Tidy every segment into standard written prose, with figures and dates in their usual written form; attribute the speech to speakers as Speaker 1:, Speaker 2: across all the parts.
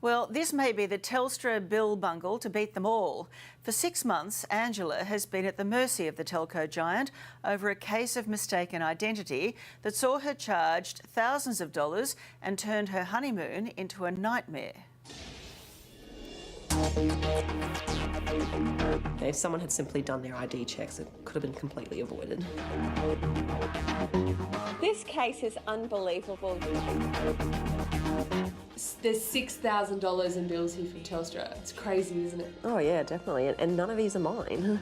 Speaker 1: Well, this may be the Telstra bill bungle to beat them all. For 6 months, Angela has been at the mercy of the telco giant over a case of mistaken identity that saw her charged thousands of dollars and turned her honeymoon into a nightmare.
Speaker 2: If someone had simply done their ID checks, it could have been completely avoided.
Speaker 3: This case is unbelievable.
Speaker 4: There's $6,000 in bills here from Telstra. It's crazy, isn't it?
Speaker 2: Oh yeah, definitely. And none of these are mine.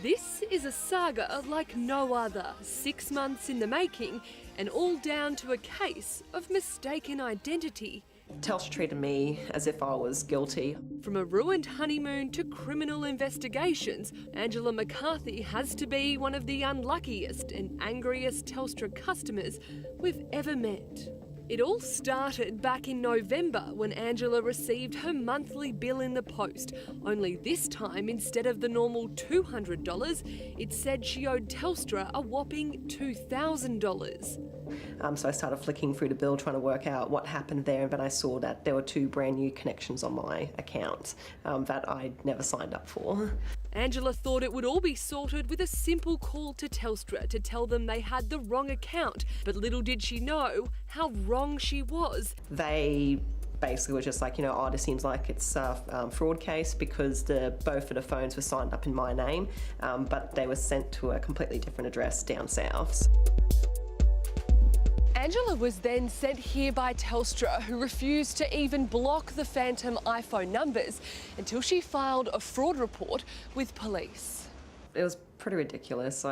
Speaker 4: This is a saga like no other. 6 months in the making, and all down to a case of mistaken identity.
Speaker 2: Telstra treated me as if I was guilty.
Speaker 4: From a ruined honeymoon to criminal investigations, Angela McCarthy has to be one of the unluckiest and angriest Telstra customers we've ever met. It all started back in November when Angela received her monthly bill in the post, only this time instead of the normal $200, it said she owed Telstra a whopping $2,000.
Speaker 2: So I started flicking through the bill trying to work out what happened there, but I saw that there were 2 brand new connections on my account that I'd never signed up for.
Speaker 4: Angela thought it would all be sorted with a simple call to Telstra to tell them they had the wrong account, but little did she know how wrong she was.
Speaker 2: They basically were just like, this seems like it's a fraud case because both of the phones were signed up in my name, but they were sent to a completely different address down south.
Speaker 4: Angela was then sent here by Telstra, who refused to even block the phantom iPhone numbers until she filed a fraud report with police.
Speaker 2: It was pretty ridiculous.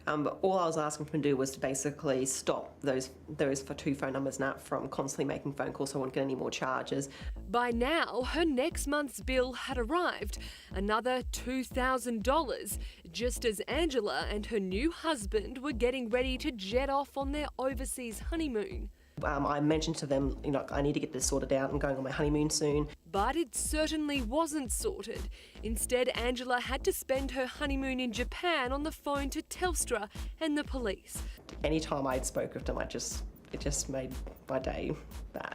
Speaker 2: But all I was asking them to do was to basically stop those for 2 phone numbers now from constantly making phone calls so I wouldn't get any more charges.
Speaker 4: By now, her next month's bill had arrived, another $2,000, just as Angela and her new husband were getting ready to jet off on their overseas honeymoon.
Speaker 2: I mentioned to them, I need to get this sorted out. I'm going on my honeymoon soon.
Speaker 4: But it certainly wasn't sorted. Instead, Angela had to spend her honeymoon in Japan on the phone to Telstra and the police.
Speaker 2: Anytime I'd spoke with them, it just made my day bad.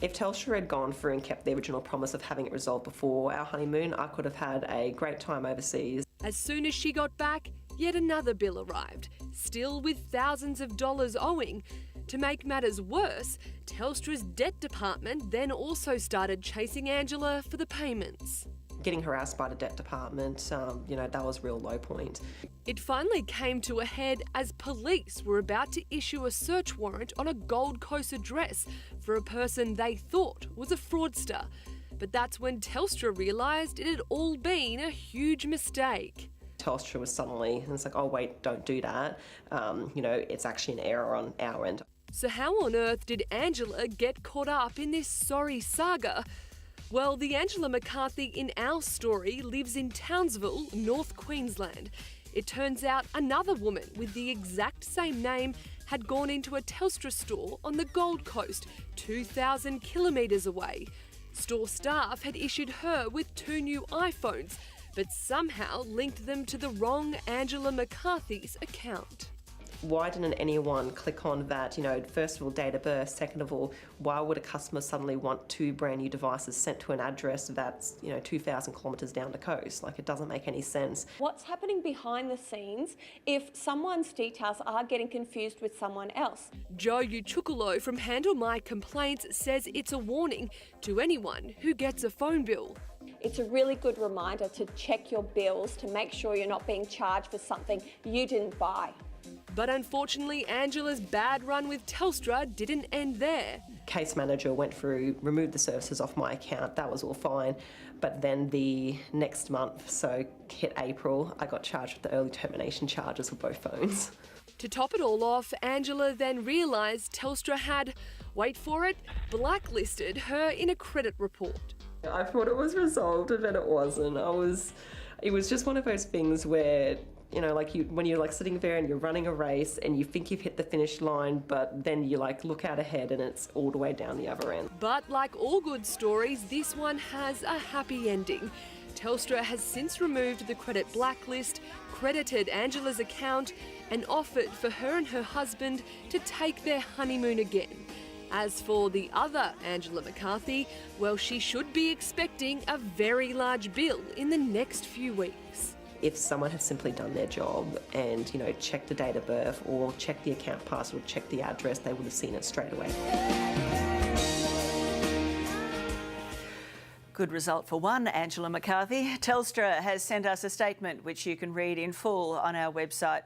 Speaker 2: If Telstra had gone through and kept the original promise of having it resolved before our honeymoon, I could have had a great time overseas.
Speaker 4: As soon as she got back, yet another bill arrived, still with thousands of dollars owing. To make matters worse, Telstra's debt department then also started chasing Angela for the payments.
Speaker 2: Getting harassed by the debt department, that was a real low point.
Speaker 4: It finally came to a head as police were about to issue a search warrant on a Gold Coast address for a person they thought was a fraudster. But that's when Telstra realised it had all been a huge mistake.
Speaker 2: Telstra was suddenly, and it's like, oh wait, don't do that. It's actually an error on our end.
Speaker 4: So how on earth did Angela get caught up in this sorry saga? Well, the Angela McCarthy in our story lives in Townsville, North Queensland. It turns out another woman with the exact same name had gone into a Telstra store on the Gold Coast, 2,000 kilometres away. Store staff had issued her with 2 new iPhones, but somehow linked them to the wrong Angela McCarthy's account.
Speaker 2: Why didn't anyone click on that, first of all, date of birth, second of all, why would a customer suddenly want 2 brand new devices sent to an address that's, 2,000 kilometres down the coast? It doesn't make any sense.
Speaker 3: What's happening behind the scenes if someone's details are getting confused with someone else?
Speaker 4: Joe Ucukalo from Handle My Complaints says it's a warning to anyone who gets a phone bill.
Speaker 3: It's a really good reminder to check your bills to make sure you're not being charged for something you didn't buy.
Speaker 4: But unfortunately, Angela's bad run with Telstra didn't end there.
Speaker 2: Case manager went through, removed the services off my account, that was all fine. But then the next month, so hit April, I got charged with the early termination charges for both phones.
Speaker 4: To top it all off, Angela then realised Telstra had, wait for it, blacklisted her in a credit report.
Speaker 2: I thought it was resolved, but it wasn't. It was just one of those things where, when you're sitting there and you're running a race and you think you've hit the finish line, but then you look out ahead and it's all the way down the other end.
Speaker 4: But like all good stories, this one has a happy ending. Telstra has since removed the credit blacklist, credited Angela's account, and offered for her and her husband to take their honeymoon again. As for the other Angela McCarthy, well, she should be expecting a very large bill in the next few weeks.
Speaker 2: If someone had simply done their job and, checked the date of birth or checked the account password, checked the address, they would have seen it straight away.
Speaker 1: Good result for one, Angela McCarthy. Telstra has sent us a statement which you can read in full on our website.